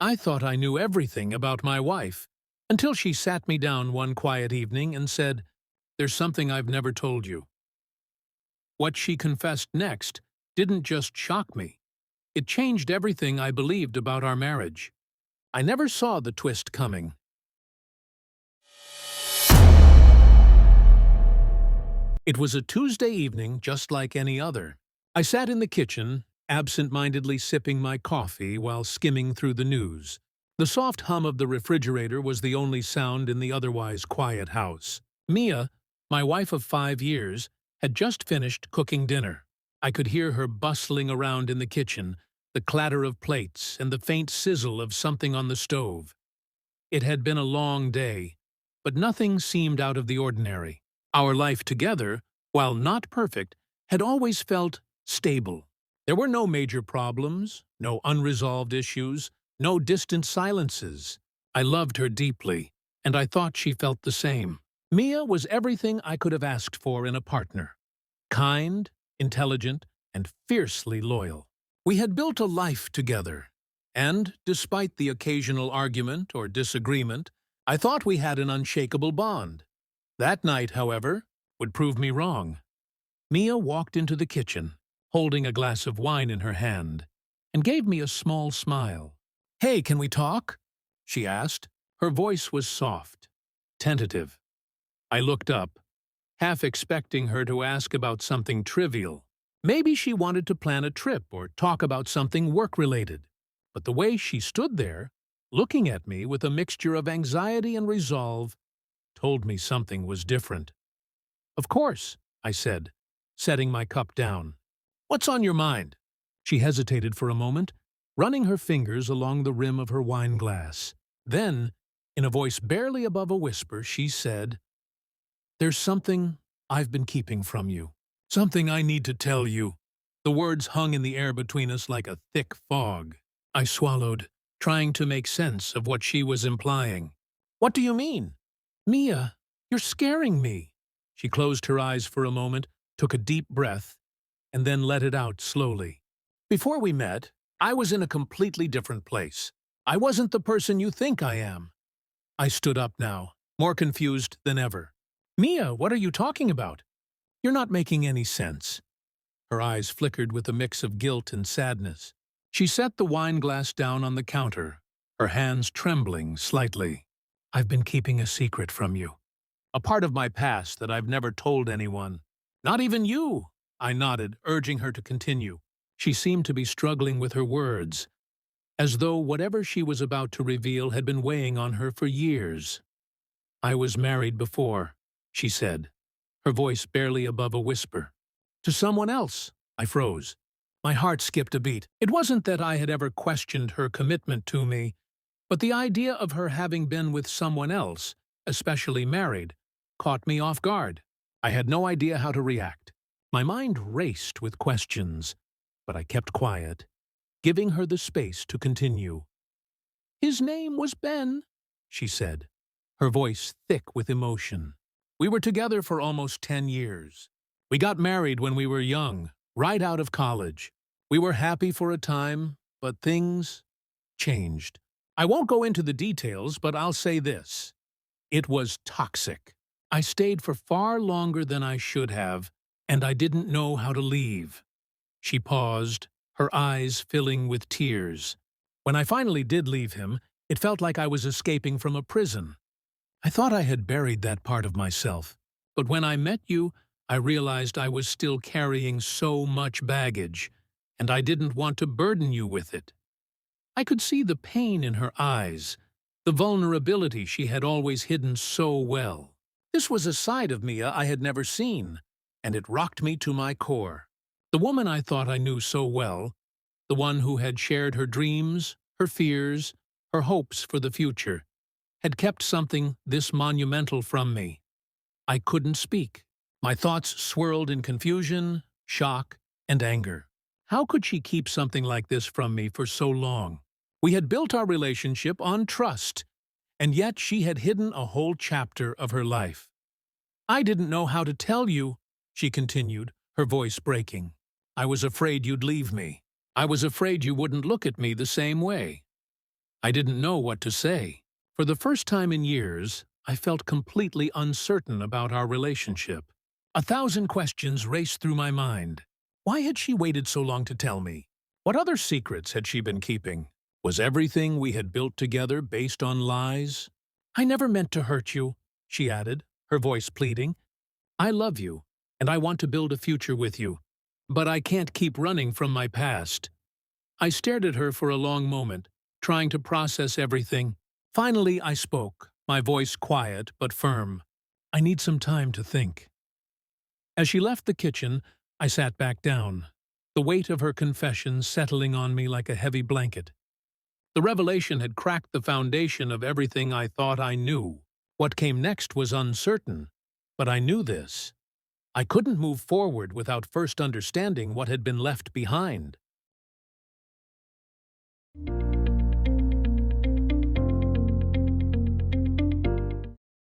I thought I knew everything about my wife, until she sat me down one quiet evening and said, "There's something I've never told you." What she confessed next didn't just shock me. It changed everything I believed about our marriage. I never saw the twist coming. It was a Tuesday evening just like any other. I sat in the kitchen, absent-mindedly sipping my coffee while skimming through the news. The soft hum of the refrigerator was the only sound in the otherwise quiet house. Mia, my wife of 5 years, had just finished cooking dinner. I could hear her bustling around in the kitchen, the clatter of plates and the faint sizzle of something on the stove. It had been a long day, but nothing seemed out of the ordinary. Our life together, while not perfect, had always felt stable. There were no major problems, no unresolved issues, no distant silences. I loved her deeply, and I thought she felt the same. Mia was everything I could have asked for in a partner. Kind, intelligent, and fiercely loyal. We had built a life together, and, despite the occasional argument or disagreement, I thought we had an unshakable bond. That night, however, would prove me wrong. Mia walked into the kitchen, holding a glass of wine in her hand, and gave me a small smile. "Hey, can we talk?" she asked. Her voice was soft, tentative. I looked up, half expecting her to ask about something trivial. Maybe she wanted to plan a trip or talk about something work-related. But the way she stood there, looking at me with a mixture of anxiety and resolve, told me something was different. "Of course," I said, setting my cup down. "What's on your mind?" She hesitated for a moment, running her fingers along the rim of her wine glass. Then, in a voice barely above a whisper, she said, "There's something I've been keeping from you. Something I need to tell you." The words hung in the air between us like a thick fog. I swallowed, trying to make sense of what she was implying. "What do you mean?" "Mia, you're scaring me." She closed her eyes for a moment, took a deep breath, and then let it out slowly. "Before we met, I was in a completely different place. I wasn't the person you think I am." I stood up now, more confused than ever. "Mia, what are you talking about? You're not making any sense." Her eyes flickered with a mix of guilt and sadness. She set the wine glass down on the counter, her hands trembling slightly. "I've been keeping a secret from you. A part of my past that I've never told anyone. Not even you." I nodded, urging her to continue. She seemed to be struggling with her words, as though whatever she was about to reveal had been weighing on her for years. "I was married before," she said, her voice barely above a whisper. "To someone else." I froze. My heart skipped a beat. It wasn't that I had ever questioned her commitment to me, but the idea of her having been with someone else, especially married, caught me off guard. I had no idea how to react. My mind raced with questions, but I kept quiet, giving her the space to continue. "His name was Ben," she said, her voice thick with emotion. "We were together for almost 10 years. We got married when we were young, right out of college. We were happy for a time, but things changed. I won't go into the details, but I'll say this. It was toxic. I stayed for far longer than I should have, and I didn't know how to leave." She paused, her eyes filling with tears. "When I finally did leave him, it felt like I was escaping from a prison. I thought I had buried that part of myself, but when I met you, I realized I was still carrying so much baggage, and I didn't want to burden you with it." I could see the pain in her eyes, the vulnerability she had always hidden so well. This was a side of Mia I had never seen, and it rocked me to my core. The woman I thought I knew so well, the one who had shared her dreams, her fears, her hopes for the future, had kept something this monumental from me. I couldn't speak. My thoughts swirled in confusion, shock, and anger. How could she keep something like this from me for so long? We had built our relationship on trust, and yet she had hidden a whole chapter of her life. "I didn't know how to tell you," she continued, her voice breaking. "I was afraid you'd leave me. I was afraid you wouldn't look at me the same way." I didn't know what to say. For the first time in years, I felt completely uncertain about our relationship. 1,000 questions raced through my mind. Why had she waited so long to tell me? What other secrets had she been keeping? Was everything we had built together based on lies? I never meant to hurt you, she added, her voice pleading. I love you, and I want to build a future with you. But I can't keep running from my past. I stared at her for a long moment, trying to process everything. Finally, I spoke, my voice quiet but firm. I need some time to think. As she left the kitchen, I sat back down, the weight of her confession settling on me like a heavy blanket. The revelation had cracked the foundation of everything I thought I knew. What came next was uncertain, but I knew this. I couldn't move forward without first understanding what had been left behind.